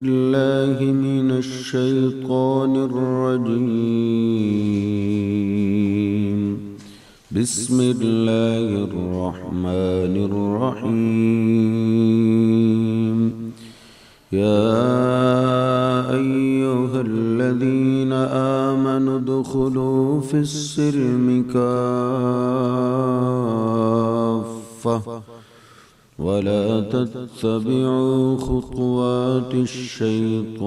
الله من الشيطان الرجيم. بسم الله الرحمن الرحيم. يا أيها الذين آمنوا ادخلوا في السلم كافة ولا تتبعوا خطوات الشيطان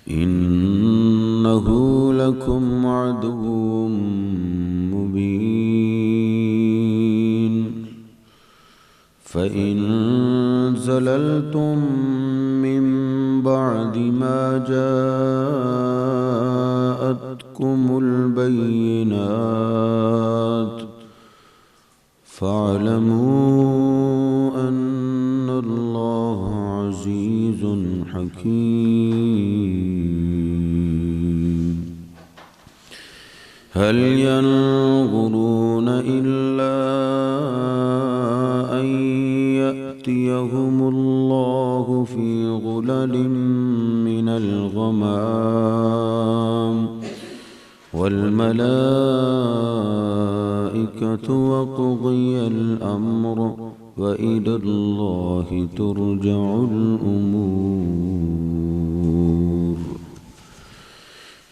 إنه لكم عدو مبين. فإن زللتم من بعد ما جاءتكم البينات فاعلموا أن الله عزيز حكيم. هل ينظرون إلا أن يأتيهم الله في ظلل من الغمام والملائكة وقضي الأمر وإلى الله ترجع الأمور.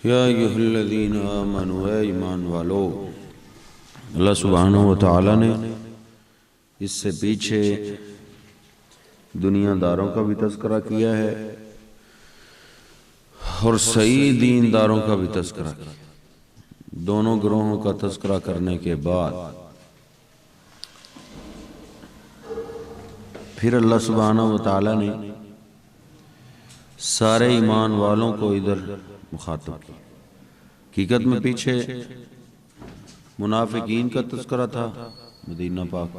یا ایہا الذین آمنوا، اے ایمان والو. اللہ سبحانہ وتعالی نے اس سے پیچھے دنیا داروں کا بھی تذکرہ کیا ہے اور صحیح دین داروں کا بھی تذکرہ کیا. دونوں گروہوں کا تذکرہ کرنے کے بعد پھر اللہ سبحانہ وتعالی نے سارے ایمان والوں کو ادھر مخاطب کیا. حقیقت میں پیچھے منافقین کا تذکرہ تھا مدینہ پاک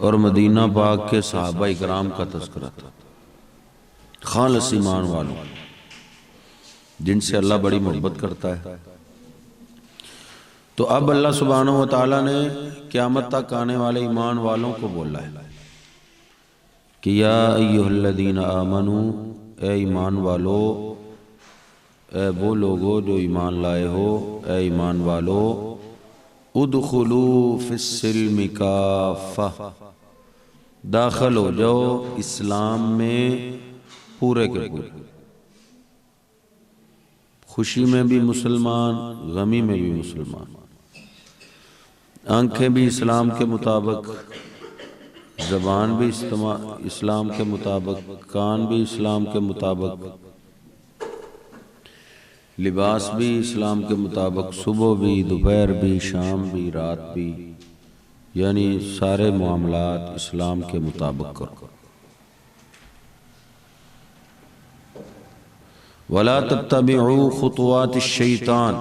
اور مدینہ پاک کے صحابہ اکرام کا تذکرہ تھا، خالص ایمان والوں جن سے اللہ بڑی محبت کرتا ہے. تو اب اللہ سبحانہ وتعالی نے قیامت تک آنے والے ایمان والوں کو بولا ہے کہ یا ایہا الذین آمنو، اے ایمان والو، اے وہ لوگو جو ایمان لائے ہو، اے ایمان والو، ادخلوا فی السلم کافہ، داخل ہو جاؤ اسلام میں پورے کے پورے، خوشی میں بھی مسلمان، غمی میں بھی مسلمان، آنکھیں بھی اسلام کے مطابق، زبان بھی اسلام کے مطابق، کان بھی اسلام کے مطابق، لباس بھی اسلام کے مطابق، صبح بھی، دوپہر بھی، شام بھی، رات بھی، یعنی سارے معاملات اسلام کے مطابق کرو. وَلَا تَتَّبِعُوا خُطُوَاتِ الشَّيْطَانِ،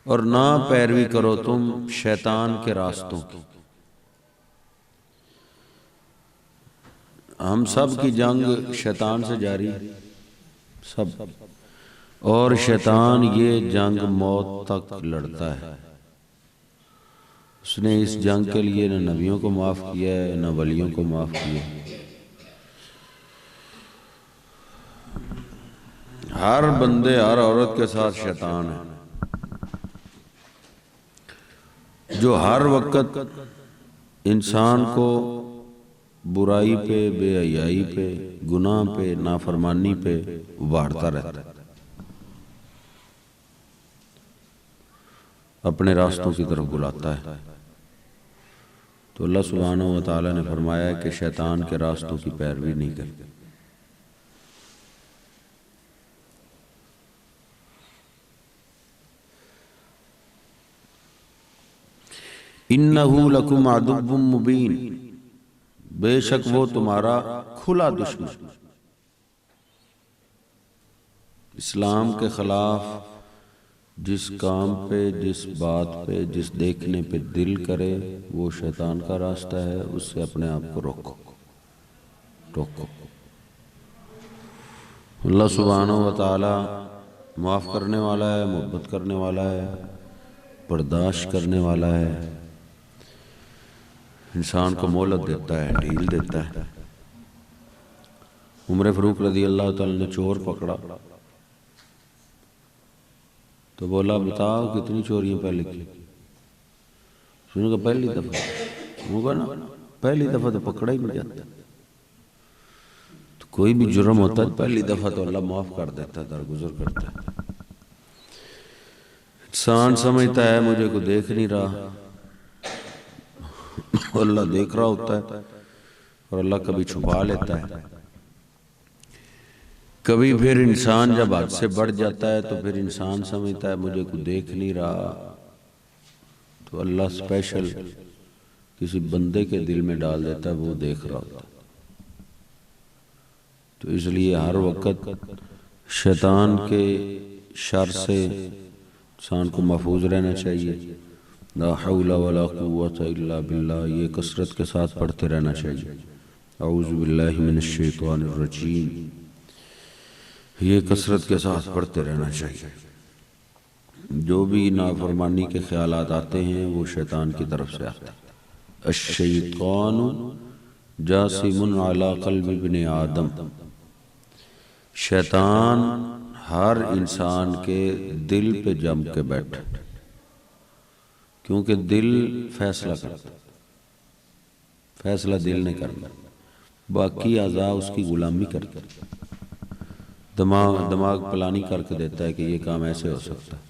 اور نہ پیروی کرو تم شیطان کے راستوں کی. ہم سب کی جنگ شیطان سے جاری ہے، سب، اور شیطان یہ جنگ موت تک لڑتا ہے. اس نے اس جنگ کے لیے نہ نبیوں کو معاف کیا ہے نہ ولیوں کو معاف کیا ہے. ہر بندے ہر عورت کے ساتھ شیطان ہے جو ہر وقت انسان کو برائی پہ، بے حیائی پہ، گناہ پہ، نافرمانی پہ ابھارتا رہتا ہے، اپنے راستوں کی طرف بلاتا ہے. تو اللہ سبحانہ وتعالی نے فرمایا ہے کہ شیطان کے راستوں کی پیروی نہیں کرتے. اِنَّهُ لَكُمْ عَدُوٌّ مُّبِينٌ، بے شک وہ تمہارا کھلا دشمن، اسلام کے خلاف جس کام پہ، جس بات پہ، جس دیکھنے پہ دل کرے وہ شیطان کا راستہ ہے. اس سے اپنے آپ کو روکو. اللہ سبحانہ وتعالی معاف کرنے والا ہے، محبت کرنے والا ہے، برداشت کرنے والا ہے. انسان کو مہلت دیتا ہے، ڈھیل دیتا ہے۔ عمر فاروق رضی اللہ تعالیٰ نے چور پکڑا تو بولا بتاؤ کتنی چوریاں پہلے کی؟ اس نے کہا پہلی دفعہ۔ وہ کہا نا پہلی دفعہ تو پکڑا ہی نہیں جاتا، تو کوئی بھی جرم ہوتا ہے پہلی دفعہ تو اللہ معاف کر دیتا ہے، درگزر کرتا ہے۔ انسان سمجھتا ہے مجھے کوئی دیکھ نہیں رہا، اللہ دیکھ رہا ہوتا ہے، اور اللہ کبھی چھپا لیتا ہے۔ کبھی پھر انسان جب حد سے بڑھ جاتا ہے تو پھر انسان سمجھتا ہے مجھے کوئی دیکھ نہیں رہا، تو اللہ اسپیشل کسی بندے کے دل میں ڈال دیتا ہے، وہ دیکھ رہا ہوتا ہے۔ تو اس لیے ہر وقت شیطان کے شر سے انسان کو محفوظ رہنا چاہیے۔ لا حول ولا قوت الا باللہ، یہ کثرت کے ساتھ پڑھتے رہنا چاہیے۔ اعوذ باللہ من الشیطان الرجیم، یہ کثرت کے ساتھ پڑھتے رہنا چاہیے۔ جو بھی نافرمانی کے خیالات آتے ہیں وہ شیطان کی طرف سے آتے ہیں۔ الشیطان جاسم علی قلب ابن آدم، شیطان ہر انسان کے دل پہ جم کے بیٹھا، کیونکہ دل فیصلہ کرتا، فیصلہ دل نے کرنا، باقی اعضاء اس کی غلامی کرتے۔ دماغ پلانی کر کے دیتا ہے کہ یہ کام ایسے ہو سکتا ہے،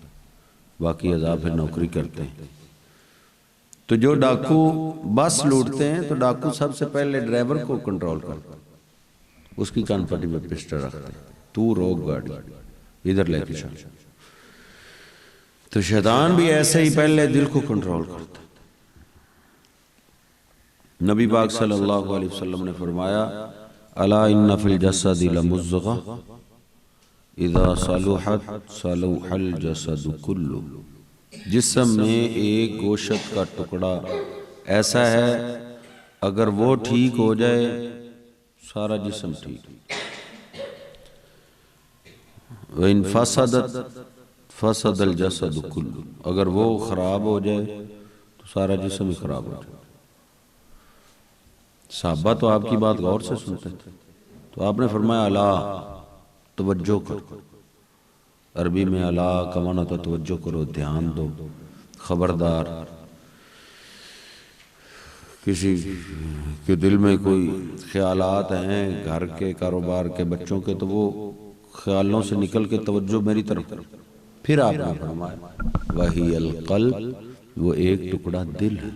باقی اعضاء پھر نوکری کرتے ہیں۔ تو جو ڈاکو بس لوٹتے ہیں تو ڈاکو سب سے پہلے ڈرائیور کو کنٹرول کرتا ہے، اس کی کان پٹی میں پسٹل رکھتے ہیں، تو روک گاڑی، ادھر لے کے چل۔ تو شیطان بھی ایسے ہی پہلے دل کو کنٹرول کرتا ہے۔ نبی پاک صلی اللہ علیہ وسلم نے فرمایا الا ان فی الجسد لمضغہ اذا صلحت صلح الجسد کلہ، جسم میں ایک گوشت کا ٹکڑا ایسا ہے اگر وہ ٹھیک ہو جائے سارا جسم ٹھیک، وَإِن فَسَدَتْ فَسَدَ الْجَسَدُ كُلُّ، اگر وہ خراب ہو جائے تو سارا جسم ہی خراب ہو جائے۔ صحابہ تو آپ کی بات غور سے سنتے تھے، تو آپ نے فرمایا الا، توجہ کرو۔ عربی میں الا کا معنی ہوتا ہے توجہ کرو، دھیان دو، خبردار۔ کسی کے دل میں کوئی خیالات ہیں گھر کے، کاروبار کے، بچوں کے، تو وہ خیالوں سے نکل کے توجہ میری طرف کرو۔ پھر آپ نے فرمایا وہی القلب، وہ ایک ٹکڑا دل ہے۔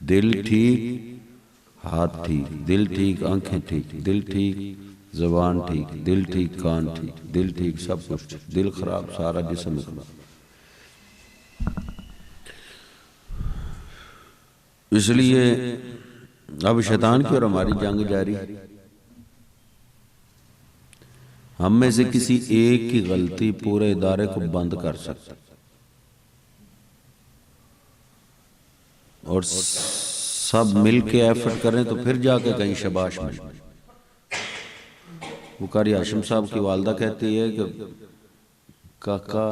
دل ٹھیک ہاتھ ٹھیک، دل ٹھیک آنکھیں ٹھیک، دل ٹھیک زبان ٹھیک، دل ٹھیک کان ٹھیک، دل ٹھیک سب کچھ ٹھیک، دل خراب سارا جسم خراب۔ اس لیے اب شیطان کی اور ہماری جنگ جاری ہے۔ ہم میں سے کسی ایک کی غلطی پورے ادارے کو بند کر سکتا، اور سب مل کے ایفرٹ کریں تو پھر جا کے کہیں شباش میں۔ وہ قاری ہاشم صاحب کی والدہ کہتی ہے کہ کاکا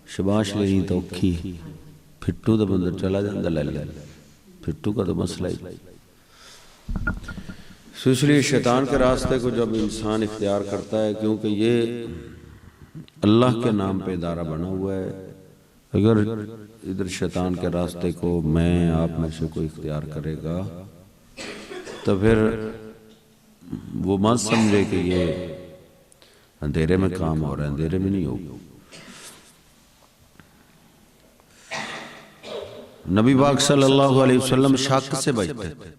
شباش لینی تو اوکھی، پھٹو تو بندر چلا جاندہ لے لے، پھٹو کا تو مسئلہ ہی۔ اس لیے شیطان کے راستے کو جب انسان اختیار کرتا ہے، کیونکہ یہ اللہ کے نام پہ ادارہ بنا ہوا ہے، اگر ادھر شیطان کے راستے کو میں آپ میں سے کوئی اختیار کرے گا تو پھر وہ مت سمجھے کہ یہ اندھیرے میں کام ہو رہا ہے، اندھیرے میں نہیں ہوگا۔ نبی پاک صلی اللہ علیہ وسلم شک سے بچتے تھے،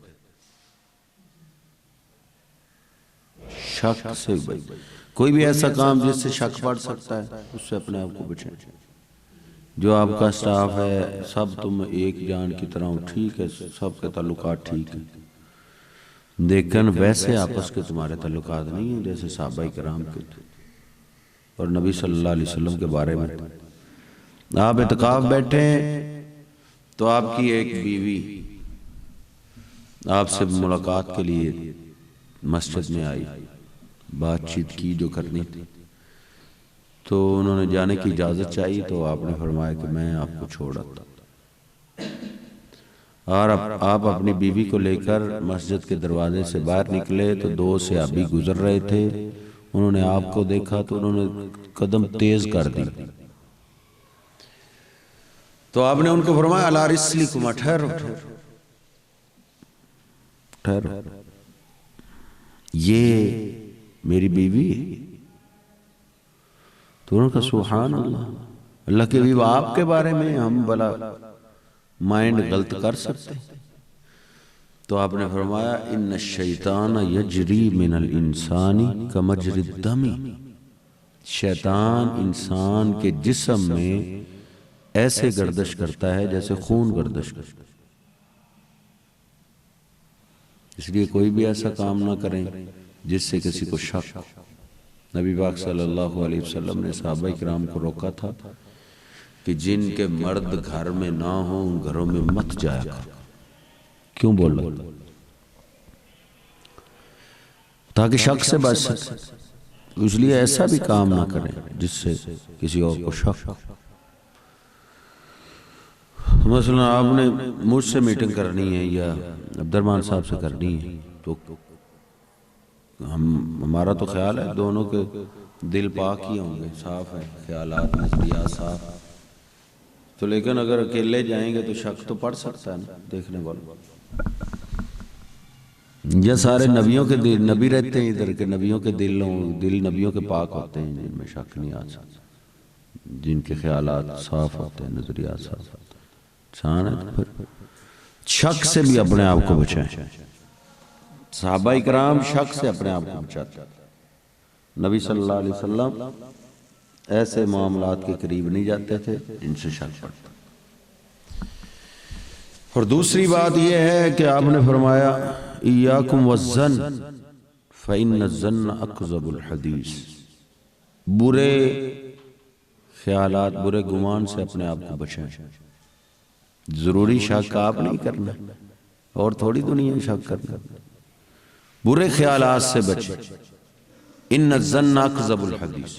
شک سے بچتے، کوئی بھی ایسا کام جس سے شک پڑ سکتا ہے اس سے اپنے آپ کو بچائیں۔ جو آپ کا سٹاف ہے سب تم ایک جان کی طرح ہو، ٹھیک ہے، سب کے تعلقات ٹھیک ہیں، لیکن ویسے آپس کے تمہارے تعلقات نہیں ہیں جیسے صحابہ کرام کے تھے اور نبی صلی اللہ علیہ وسلم کے بارے میں۔ آپ اعتکاف بیٹھے تو آپ کی ایک بیوی آپ سے ملاقات کے لیے مسجد میں آئی، بات چیت کی جو کرنی تھی، تو انہوں نے جانے کی اجازت چاہی، تو آپ نے فرمایا کہ میں آپ کو چھوڑ آتا۔ اور آپ اپنی بیوی کو لے کر مسجد کے دروازے سے باہر نکلے تو دو صحابی گزر رہے تھے، انہوں نے آپ کو دیکھا تو انہوں نے قدم تیز کر دی، تو آپ نے ان کو فرمایا علی رسلکما، ٹھہرو ٹھہرو، یہ میری بیوی ہے۔ تو انہوں نے کہا سبحان اللہ، اللہ کے بیوی آپ کے بارے میں ہم بلا مائنڈ غلط کر سکتے؟ تو آپ نے فرمایا ان الشیطان یجری من الانسان کمجری الدم، شیطان انسان کے جسم میں ایسے گردش کرتا ہے جیسے خون گردش کرتا ہے، اس لیے کوئی بھی ایسا کام نہ کریں جس سے کسی کو شک۔ نبی پاک صلی اللہ علیہ وسلم نے صحابہ کرام کو روکا تھا کہ جن کے مرد گھر میں نہ ہوں ان گھروں میں مت جایا کرو۔ کیوں بول رہا؟ تاکہ شک سے بچ سکے، اس لیے ایسا بھی کام نہ کریں جس سے کسی اور کو شک۔ مثلا آپ نے مجھ سے میٹنگ کرنی ہے یا عبد الرحمن صاحب سے کرنی ہے تو ہمارا تو خیال ہے دونوں کے دل پاک ہی ہوں گے، صاف ہے، خیالات نظریات صاف، تو لیکن اگر اکیلے جائیں گے تو شک تو پڑ سکتا ہے نا دیکھنے والوں۔ یا سارے نبیوں کے دل، نبی رہتے ہیں ادھر کے نبیوں کے دل نبیوں کے پاک ہوتے ہیں جن میں شک نہیں آ سکتا، جن کے خیالات صاف ہوتے ہیں، نظریات صاف ہوتے ہیں۔ انسان ہے تو پھر شک سے بھی اپنے آپ کو بچائیں۔ صحابہ اکرام شک سے اپنے آپ کو بچاتے، نبی صلی اللہ علیہ وسلم ایسے معاملات کے قریب نہیں جاتے تھے جن سے شک پڑتا۔ اور دوسری بات یہ ہے کہ آپ نے فرمایا ایاکم والظن فإن الظن اکذب الحدیث، برے خیالات، برے گمان سے اپنے آپ کو بچائیں۔ ضروری شک آپ نہیں کرنا، اور تھوڑی دنیا شک کرنا، برے خیالات سے بچیں۔ ان الظن اکذب الحدیث،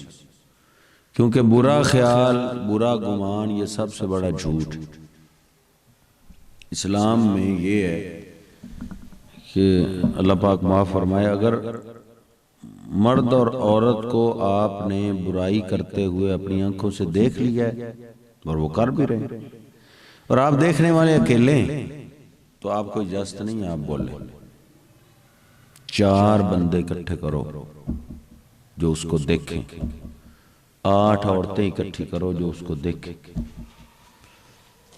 کیونکہ برا خیال، برا گمان یہ سب سے بڑا جھوٹ۔ اسلام میں یہ ہے کہ اللہ پاک معاف فرمائے، اگر مرد اور عورت کو آپ نے برائی کرتے ہوئے اپنی آنکھوں سے دیکھ لیا ہے اور وہ کر بھی رہے ہیں، اور آپ دیکھنے والے اکیلے ہیں، تو آپ کو اجازت نہیں ہے آپ بولیں۔ 4 بندے اکٹھے کرو جو اس کو دیکھیں، 8 عورتیں اکٹھی کرو جو اس کو دیکھیں۔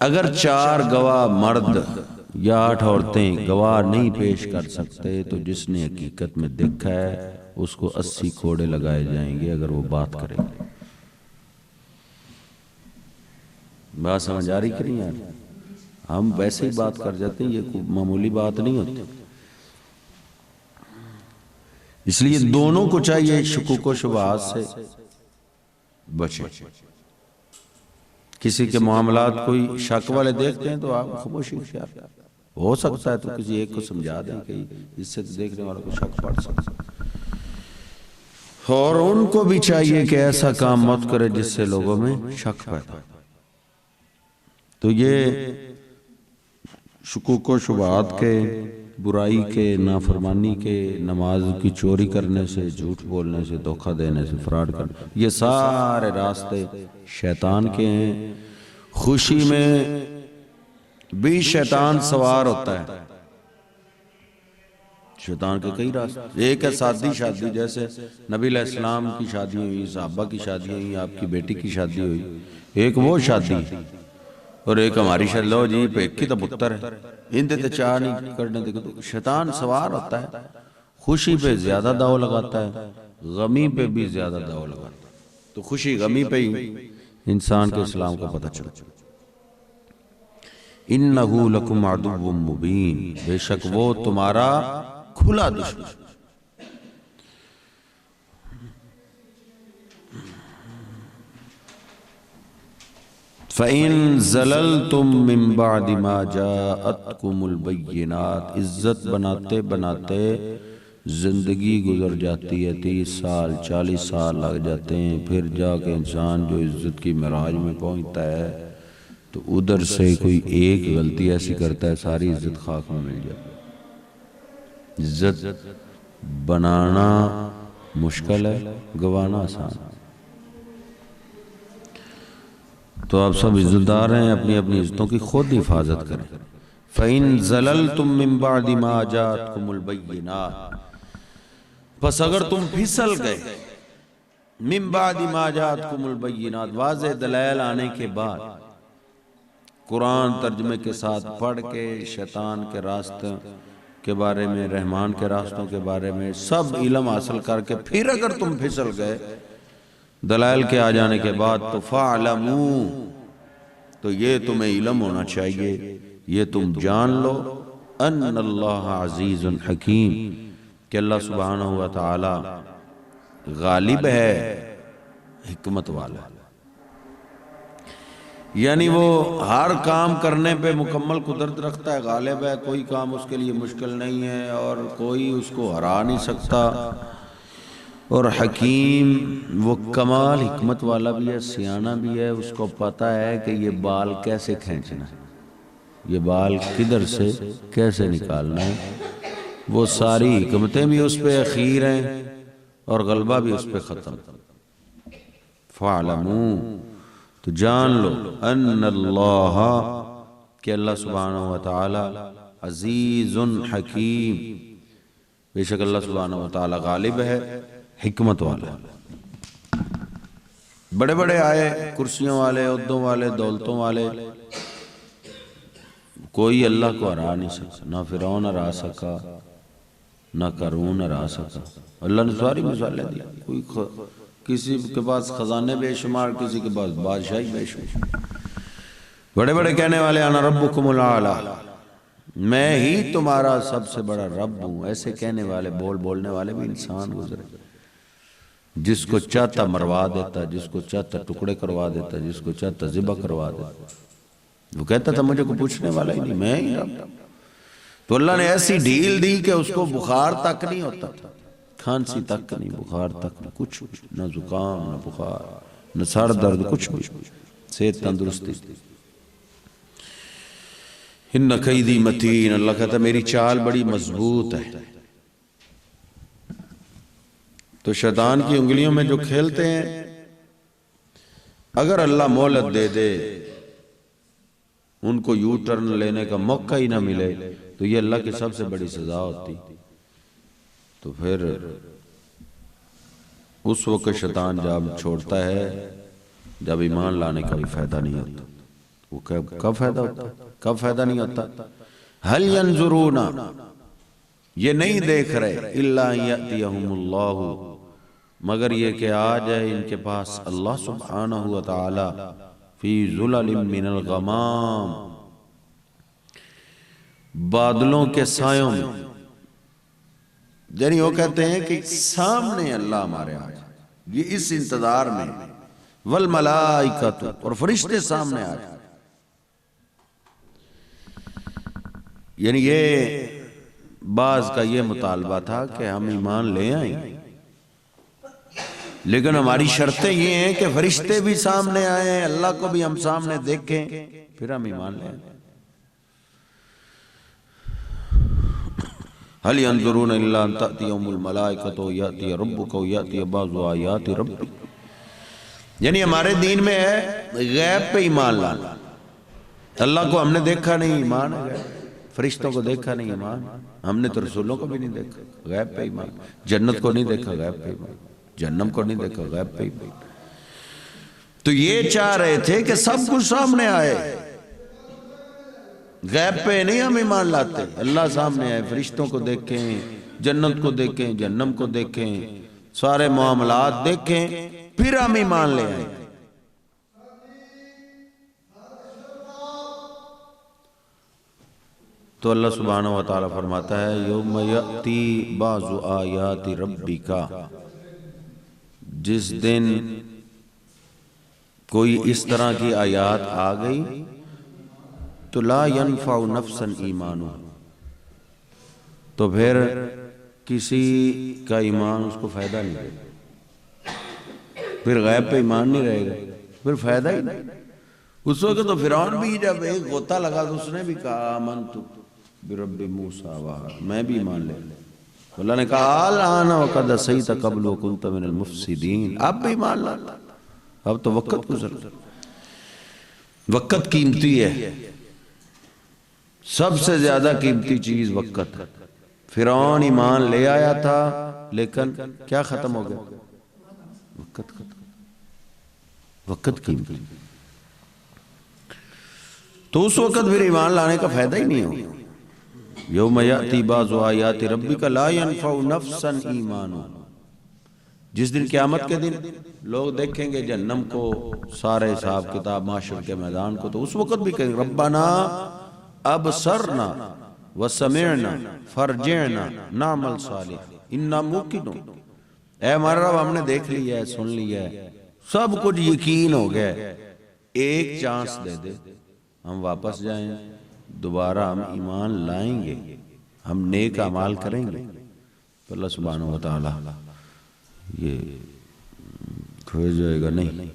اگر 4 گواہ مرد یا 8 عورتیں گواہ نہیں پیش کر سکتے تو جس نے حقیقت میں دیکھا ہے اس کو 80 کوڑے لگائے جائیں گے اگر وہ بات کرے گا۔ بات سمجھ آ رہی کہ نہیں یار؟ ہم ویسے ہی بات کر جاتے ہیں، یہ کوئی معمولی بات نہیں ہوتی۔ اس لیے دونوں کو چاہیے شکوک و شبہات سے بچیں۔ کسی کے معاملات کوئی شک والے دیکھتے ہیں تو آپ خاموشی اختیار کریں، ہو سکتا ہے تو کسی ایک کو سمجھا دیں کہ اس سے دیکھنے والوں کو شک پڑ سکتا ہے، اور ان کو بھی چاہیے کہ ایسا کام مت کرے جس سے لوگوں میں شک پیدا ہو۔ تو یہ شکوک و شبہات کے، برائی کے، نافرمانی کے، نماز کی چوری کرنے سے، جھوٹ بولنے سے، دھوکہ دینے سے، فراڈ کرنے، یہ سارے راستے شیطان کے ہیں۔ خوشی میں بھی شیطان سوار ہوتا ہے، شیطان کے کئی راستے۔ ایک ہے سادی شادی، جیسے نبی علیہ السلام کی شادی ہوئی، صحابہ کی شادی ہوئی، آپ کی بیٹی کی شادی ہوئی، ایک وہ شادی، اور ایک ہماری شادی، لو جی پہ ایک ہی تو پتر ہے، ان تے چاہ نہیں کرنے دے۔ شیطان سوار ہوتا ہے، خوشی پہ زیادہ داؤ لگاتا ہے، غمی پہ بھی زیادہ داؤ لگاتا ہے۔ تو خوشی غمی پہ ہی انسان کے اسلام کو پتہ چلتا ہے۔ اِنَّهُ لَكُمْ عَدُوٌّ مُّبِينٌ، بے شک وہ تمہارا کھلا دشمن۔ فَإِن زَلَلْتُم مِّن بَعْدِ مَا جَاءَتْكُمُ الْبَيِّنَاتُ، عزت بناتے بناتے زندگی گزر جاتی ہے، 30 سال 40 سال لگ جاتے ہیں، پھر جا کے انسان جو عزت کی معراج میں پہنچتا ہے تو ادھر سے کوئی ایک غلطی ایسی کرتا ہے ساری عزت خاک میں مل جاتی ہے۔ عزت بنانا مشکل ہے، گوانا آسان ہے۔ تو آپ سب عزت دار ہیں، اپنی اپنی عزتوں کی خود حفاظت کریں۔ فَإِن زَلَلْتُم مِّن بَعْدِ مَا جَاءَتْكُمُ الْبَيِّنَاتُ، پس اگر تم پھسل گئے، مِّن بَعْدِ مَا جَاءَتْكُمُ الْبَيِّنَاتُ، واضح دلائل آنے کے بعد، قرآن ترجمے کے ساتھ پڑھ کے، شیطان کے راستوں کے بارے میں، رحمان کے راستوں کے بارے میں سب علم حاصل کر کے پھر اگر تم پھسل گئے دلائل کے آ جانے کے بعد، تو فَاعْلَمُوا، تو یہ تمہیں علم ہونا چاہیے، یہ تم جان لو، ان اللہ عزیز حکیم، کہ اللہ سبحانہ و تعالی غالب ہے، حکمت والا ہے۔ یعنی وہ ہر کام کرنے پہ مکمل قدرت رکھتا ہے، غالب ہے، کوئی کام اس کے لیے مشکل نہیں ہے اور کوئی اس کو ہرا نہیں سکتا، اور حکیم، وہ کمال حکمت والا بھی ہے، سیانہ بھی ہے، اس کو پتہ ہے کہ یہ بال کیسے کھینچنا ہے، یہ بال کدھر سے کیسے نکالنا ہے، وہ ساری حکمتیں بھی اس پہ اخیر ہیں اور غلبہ بھی اس پہ ختم۔ فَاعْلَمُوا، تو جان لو، ان اللہ، کہ اللہ سبحانہ و تعالی عزیز حکیم، بے شک اللہ سبحانہ و تعالی غالب ہے، حکمت والا ہے۔ بڑے بڑے آئے، کرسیوں والے، عہدوں والے، دولتوں والے، کوئی اللہ کو ہرا نہیں سکا، نہ فرعون ہرا سکا، نہ قارون ہرا سکا۔ اللہ نے ساری مثالیں دی، کوئی کسی کے پاس خزانے بے شمار، کسی کے پاس بادشاہی بے شمار، بڑے بڑے کہنے والے انا ربکم الاعلی، میں ہی تمہارا سب سے بڑا رب ہوں، ایسے کہنے والے، بولنے والے بھی انسان گزرے، جس کو چاہتا مروا دیتا، جس کو چاہتا ٹکڑے کروا دیتا، جس کو چاہتا ذبح کروا دیتا۔ وہ کہتا تھا مجھے کو پوچھنے والا ہی نہیں، میں ہی رب۔ تو اللہ نے ایسی ڈھیل دی کہ اس کو بخار تک نہیں ہوتا تھا، کھانسی تک نہیں، بخار تک نہیں، کچھ نہ زکام، نہ بخار، نہ سر درد، کچھ بھی، صحت تندرستی۔ ان کیدی متین، اللہ کہتا میری چال بڑی مضبوط ہے۔ تو شیطان کی انگلیوں میں جو کھیلتے ہیں، اگر اللہ مہلت دے دے، ان کو یو ٹرن لینے کا موقع ہی نہ ملے، تو یہ اللہ کی سب سے بڑی سزا ہوتی۔ تو پھر اس وقت شیطان جب چھوڑتا ہے جب ایمان لانے کا بھی فائدہ نہیں ہوتا۔ وہ کب فائدہ ہوتا؟ کب فائدہ نہیں ہوتا؟ هل ينظرون، یہ نہیں دیکھ رہے، الا یأتیہم اللہ، مگر یہ کہ آ جائے ان کے پاس اللہ سبحانہ و تعالی فی ظلل من الغمام، بادلوں کے سایوں میں، یعنی وہ کہتے ہیں کہ سامنے اللہ ہمارے آ جائے، یہ اس انتظار میں، والملائکۃ، اور فرشتے سامنے آ جائے۔ یعنی یہ بعض کا یہ مطالبہ تھا کہ ہم ایمان لے آئیں، لیکن ہماری شرطیں یہ ہیں کہ فرشتے بھی سامنے آئیں، اللہ کو بھی ہم سامنے دیکھیں، پھر ہم ایمان لے آئیں۔ هل ينظرون الا ان تأتيهم الملائکۃ یأتی ربک یأتی بعض آیات ربک، یعنی ہمارے دین میں ہے غیب پہ ایمان لانا، اللہ کو ہم نے دیکھا نہیں، ایمان ہے غیب، فرشتوں کو دیکھا نہیں، ایمان، ہم نے تو رسولوں کو بھی نہیں دیکھا، غیب پہ ایمان، جنت کو نہیں دیکھا، غیب پہ ایمان، جہنم کو نہیں دیکھا، غیب پہ ایمان۔ تو یہ چاہ رہے تھے کہ سب کچھ سامنے آئے، غیب پہ نہیں ہم ایمان لاتے، اللہ سامنے آئے، فرشتوں کو دیکھیں، جنت کو دیکھیں، جہنم کو دیکھیں، سارے معاملات دیکھیں، پھر ہم ایمان لے آئیں۔ تو اللہ سبحانہ و تعالیٰ فرماتا ہے یوم یأتی بعض آیات ربک، جس دن کوئی اس طرح کی آیات آ گئی تو لا ينفع نفسا ایمانہ، تو پھر کسی کا ایمان اس کو فائدہ نہیں دے گا، پھر غیب پہ ایمان نہیں رہے گا، پھر فائدہ ہی نہیں، اس وقت تو فرعون بھی جب ایک غوطہ لگا تو اس نے بھی کہا آمنت برب موسیٰ وہارون، میں بھی ایمان لے لے۔ اللہ نے کہا الآن وقد عصیت قبل وکنت من المفسدین، اب بھی ایمان لا، اب تو وقت گزر، وقت قیمتی ہے، سب سے زیادہ قیمتی چیز وقت ہے۔ فرعون ایمان لے آیا تھا لیکن کیا ختم ہو گیا؟ وقت ختم، وقت قیمتی، تو اس وقت پھر ایمان لانے کا فائدہ ہی نہیں ہوگا۔ یوم یأتی بعض آیات ربک لا ینفع نفسا ایمانها، جس دن قیامت کے دن لوگ دیکھیں گے جہنم کو، سارے حساب کتاب معاشر کے میدان کو، تو اس وقت بھی کہیں ربنا ابصرنا وسمعنا فرجعنا نعمل صالح انا موقنون، اے ہمارا رب ہم نے دیکھ لیا ہے، سن لیا ہے، سب کچھ یقین ہو گیا ہے، ایک چانس دے دے، ہم واپس جائیں، دوبارہ ہم ایمان لائیں گے، ہم نیک اعمال کریں گے، تو اللہ سبحانہ وتعالی یہ کھوئے جائے گا نہیں،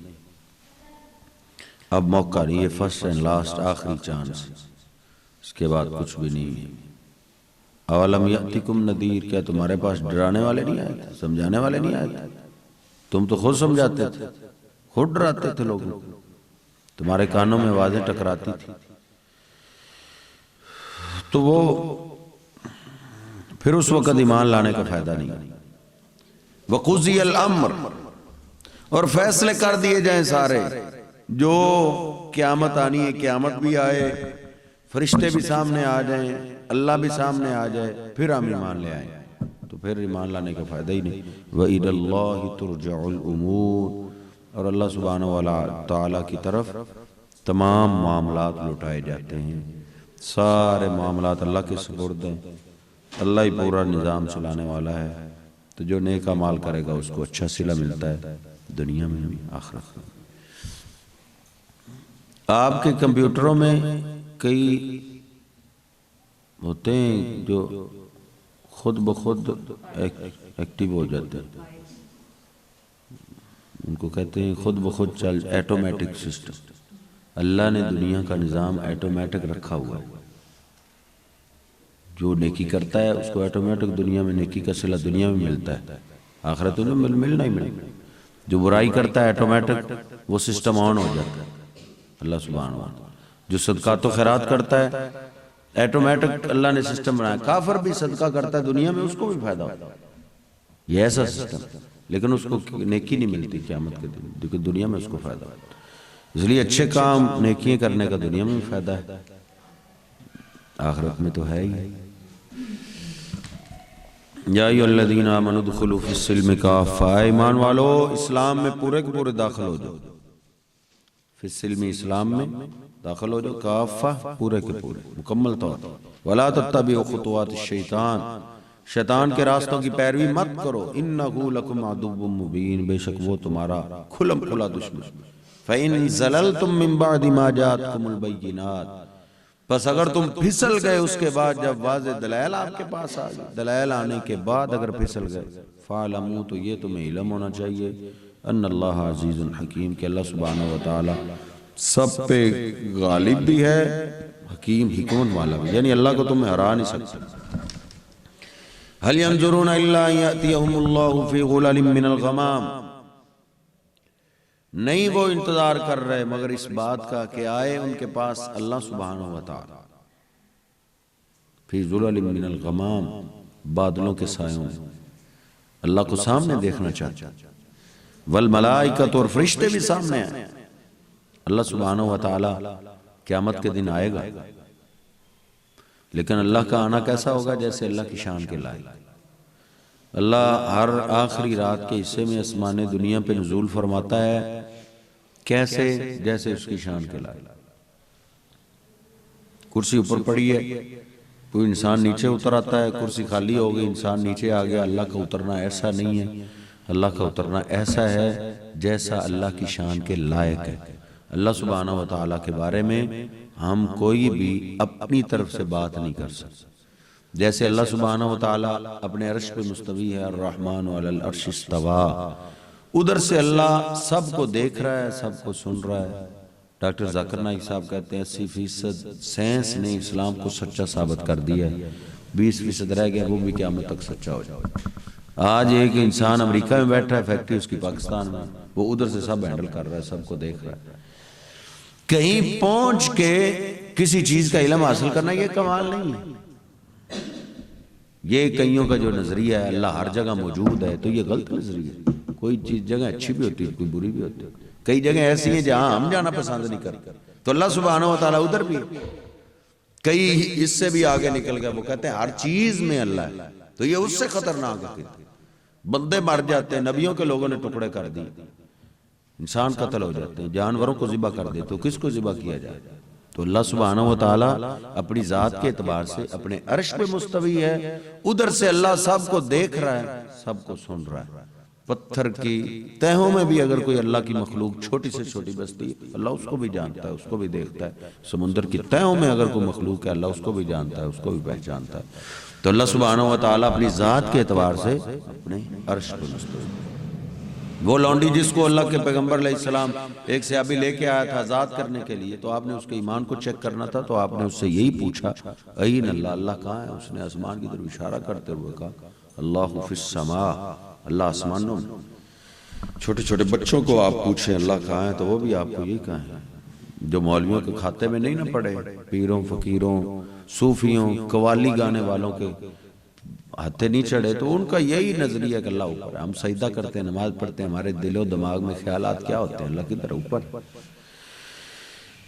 اب موقع نہیں، یہ فرسٹ اینڈ لاسٹ آخری چانس، اس کے بعد کچھ بھی نہیں ہے۔ اولم یأتکم نذیر، کیا تمہارے پاس ڈرانے والے نہیں آئے تھے، سمجھانے والے نہیں آئے تھے؟ تم تو خود سمجھاتے تھے، خود ڈراتے تھے لوگوں، تمہارے کانوں میں آوازیں ٹکراتی تھی، تو وہ پھر اس وقت ایمان لانے کا فائدہ نہیں۔ وقضی الامر، اور فیصلے کر دیے جائیں سارے، جو قیامت آنی ہے قیامت بھی آئے، فرشتے بھی سامنے آ جائیں، اللہ بھی سامنے آ جائے، پھر ہم ایمان لے آئیں، تو پھر ایمان لانے کا فائدہ ہی نہیں۔ وَإِلَى اللَّهِ تُرْجَعُ الْأُمُورِ، اور اللہ سبحانہ وتعالی کی طرف تمام معاملات لوٹائے جاتے ہیں، سارے معاملات اللہ کے سپرد ہیں، اللہ ہی پورا نظام چلانے والا ہے، تو جو نیک اعمال کرے گا اس کو اچھا صلہ ملتا ہے دنیا میں بھی آخرت میں۔ آپ کے کمپیوٹروں میں کئی ہوتے ہیں جو خود بخود ایکٹیو ہو جاتے ہیں، ان کو کہتے ہیں خود بخود چل، ایٹومیٹک سسٹم۔ اللہ نے دنیا کا نظام ایٹومیٹک رکھا ہوا ہے، جو نیکی کرتا ہے اس کو ایٹومیٹک دنیا میں نیکی کا صلہ دنیا میں ملتا ہے، آخرت میں ملنا ہی ملنا۔ جو برائی کرتا ہے ایٹومیٹک وہ سسٹم آن ہو جاتا ہے، اللہ سبحانہ وتعالی۔ جو صدقات و خیرات کرتا ہے ایٹومیٹک اللہ نے سسٹم بنایا، کافر بھی صدقہ کرتا ہے دنیا میں اس کو بھی فائدہ ہوتا ہے، یہ ایسا سسٹم، لیکن اس کو نیکی نہیں ملتی قیامت کے دن، لیکن دنیا میں اس کو فائدہ ہوتا ہے۔ اس لیے اچھے کام نیکیاں کرنے کا دنیا میں بھی فائدہ ہے، آخرت میں تو ہے ہی۔ یا ایھا الذین آمنوا ادخلوا فی السلم کافہ، ایمان والو اسلام میں پورے کے پورے داخل ہو جاؤ، فی السلم اسلام میں داخل ہو جاؤ، کافہ پورے کے پورے مکمل طور پر۔ ولا تتبعوا خطوات الشیطان، شیطان کے راستوں کی پیروی مت کرو، انہ لکم عدو مبین، بے شک وہ تمہارا کھلم کھلا دشمن۔ فإن زللتم من بعد ما جاءتكم البینات، پس اگر تم پھسل گئے اس کے بعد جب واضح دلائل آپ کے پاس آ گئے، دلائل آنے کے بعد اگر پھسل گئے، فاعلموا، تو یہ تمہیں علم ہونا چاہیے، ان اللہ عزیز حکیم، کہ اللہ سبحانہ وتعالی سب پہ غالب بھی ہے، حکیم حکمت والا بھی، یعنی اللہ کو تم ہرا نہیں سکتے۔ هل ينظرون الا ان ياتيهم الله في غلل من الغمام، نہیں وہ انتظار کر رہے مگر اس بات کا کہ آئے ان کے پاس اللہ سبحانہ وتعالی، فی ظلل من الغمام، بادلوں کے سایوں میں، اللہ کو سامنے دیکھنا چاہتا، والملائکۃ، اور فرشتے بھی سامنے آئے، اللہ سبحانہ وتعالی قیامت کے دن آئے گا، لیکن اللہ کا آنا کیسا ہوگا؟ جیسے اللہ کی شان کے لائق۔ اللہ ہر آخری رات کے حصے میں آسمان دنیا پہ نزول فرماتا ہے، کیسے؟ جیسے اس کی شان کے لائق۔ کرسی اوپر پڑی ہے، کوئی انسان نیچے اتر آتا ہے، کرسی خالی ہو گئی، انسان نیچے آ گیا، اللہ کا اترنا ایسا نہیں ہے، اللہ کا اترنا ایسا ہے جیسا اللہ کی شان کے لائق ہے۔ اللہ سبحانہ وتعالی کے بارے میں ہم کوئی بھی اپنی طرف سے بات نہیں کر سکتے، جیسے اللہ سبحانہ وتعالی اپنے عرش پہ مستوی ہے، الرحمن علی العرش استویٰ، ادھر سے اللہ سب کو دیکھ رہا ہے، سب کو سن رہا ہے، ڈاکٹر ذاکر نائک صاحب کہتے ہیں 80% سائنس نے اسلام کو سچا ثابت کر دیا ہے، 20% رہ گیا، وہ بھی قیامت تک سچا ہو جائے۔ آج ایک انسان امریکہ میں بیٹھا ہے، فیکٹری اس کی پاکستان میں، وہ ادھر سے سب ہینڈل کر رہا ہے، سب کو دیکھ رہا ہے۔ کہیں پہنچ کے کسی چیز کا علم حاصل کرنا یہ کمال نہیں ہے۔ یہ کئیوں کا جو نظریہ ہے اللہ ہر جگہ موجود ہے، تو یہ غلط نظریہ ہے۔ کوئی چیز جگہ اچھی بھی ہوتی ہے، کوئی بری بھی ہوتی ہے۔ کئی جگہ ایسی ہیں جہاں ہم جانا پسند نہیں کرتے، تو اللہ سبحانہ و تعالیٰ ادھر بھی ہے۔ کئی اس سے بھی آگے نکل گئے، وہ کہتے ہیں ہر چیز میں اللہ ہے، تو یہ اس سے خطرناک ہے۔ بندے مر جاتے ہیں، نبیوں کے لوگوں نے ٹکڑے کر دی، انسان قتل ہو جاتے ہیں، جانوروں کو ذبح کر دیتے، تو کس کو ذبح کیا جائے؟ تو اللہ سبحانہ و تعالیٰ اپنی ذات کے اعتبار سے اپنے عرش پہ مستوی ہے، ادھر سے اللہ سب کو دیکھ رہا ہے، سب کو سن رہا ہے۔ پتھر کی تہوں میں بھی اگر کوئی اللہ کی مخلوق چھوٹی سے چھوٹی بستی ہے، اللہ اس کو بھی جانتا ہے، اس کو بھی دیکھتا ہے۔ سمندر کی تہوں میں اگر کوئی مخلوق ہے، اللہ اس کو بھی جانتا ہے، اس کو بھی پہچانتا ہے۔ تو اللہ سبحانہ و تعالیٰ اپنی ذات کے اعتبار سے اپنے عرش پہ مستوی ہے۔ وہ لونڈی جس کو اللہ کے پیغمبر علیہ السلام ایک صحابی لے کے آیا تھا آزاد کرنے کے لیے، تو آپ نے اس کے ایمان کو چیک کرنا تھا، تو آپ نے اس سے یہی پوچھا این اللہ، اللہ کہاں ہے؟ اس نے آسمان کی طرف اشارہ کرتے ہوئے کہا اللہ فی السماء، اللہ آسمانوں میں۔ چھوٹے چھوٹے بچوں کو آپ پوچھیں اللہ کہاں ہے، تو وہ بھی آپ کو یہی کہیں، جو مولویوں کے کھاتے میں نہیں نہ پڑے، پیروں فقیروں صوفیوں قوالی گانے والوں کے ہاتھے نہیں چڑھے، تو ان کا یہی نظریہ کہ اللہ اوپر ہے۔ ہم سجدہ کرتے ہیں، نماز پڑھتے ہیں، ہمارے دل و دماغ میں خیالات کیا ہوتے ہیں؟ اللہ کی طرح اوپر۔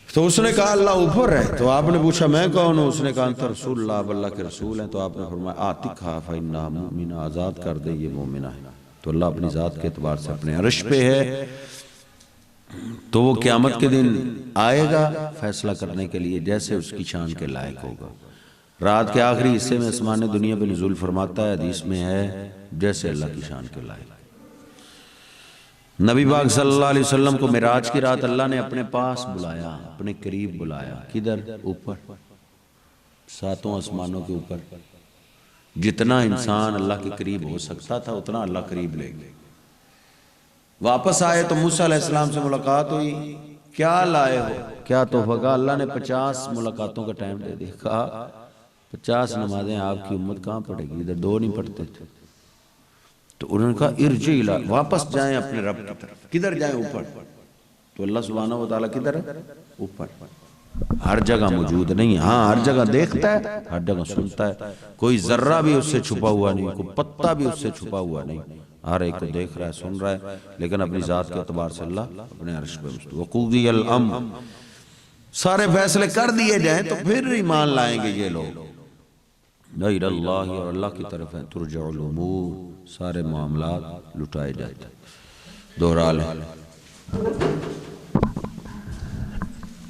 تو اس نے کہا اللہ اوپر ہے، تو آپ نے پوچھا میں کون ہوں؟ اس نے کہا انت رسول اللہ، آپ اللہ کے رسول ہیں۔ تو آپ نے فرمایا آتقھا فإنھا مؤمنہ، آزاد کر دے، یہ مومنہ ہے۔ تو اللہ اپنی ذات کے اعتبار سے اپنے عرش پہ ہے، تو وہ قیامت کے دن آئے گا فیصلہ کرنے کے لیے جیسے اس کی شان کے لائق ہوگا۔ رات کے آخری حصے میں آسمان دنیا پہ نزول فرماتا ہے، حدیث میں ہے جیسے اللہ کی شان کے لائق۔ نبی پاک صلی اللہ علیہ وسلم کو معراج کی رات اللہ نے اپنے پاس بلایا، اپنے قریب بلایا۔ کدھر؟ اوپر، ساتوں آسمانوں کے اوپر۔ جتنا انسان اللہ کے قریب ہو سکتا تھا اتنا اللہ قریب لے گئے۔ واپس آئے تو موسیٰ علیہ السلام سے ملاقات ہوئی، کیا لائے ہو؟ کیا تحفہ؟ کہا اللہ نے 50 ملاقاتوں کا ٹائم دے دیا۔ کہا 50 نمازیں آپ کی امت کہاں پڑھے گی؟ ادھر 2 نہیں پڑھتے تھے۔ تو انہوں نے کہا ارجع الی، واپس جائیں اپنے رب کی طرف۔ کدھر جائیں؟ اوپر۔ تو اللہ سبحانہ و تعالیٰ کدھر ہے؟ اوپر۔ ہر جگہ موجود نہیں، ہاں ہر جگہ دیکھتا ہے، ہر جگہ سنتا ہے، کوئی ذرہ بھی اس سے چھپا ہوا نہیں، کوئی پتہ بھی اس سے چھپا ہوا نہیں، ہر ایک کو دیکھ رہا ہے، سن رہا ہے، لیکن اپنی ذات کے اعتبار سے اللہ اپنے عرش پہ مستوی۔ وقضی الامر، سارے فیصلے کر دیے جائیں تو پھر ایمان لائیں گے یہ لوگ۔ الی اللہ، اور اللہ کی طرف ہے ترجع الامور، سارے معاملات لٹائے جاتے ہیں۔ دوہرا لیں۔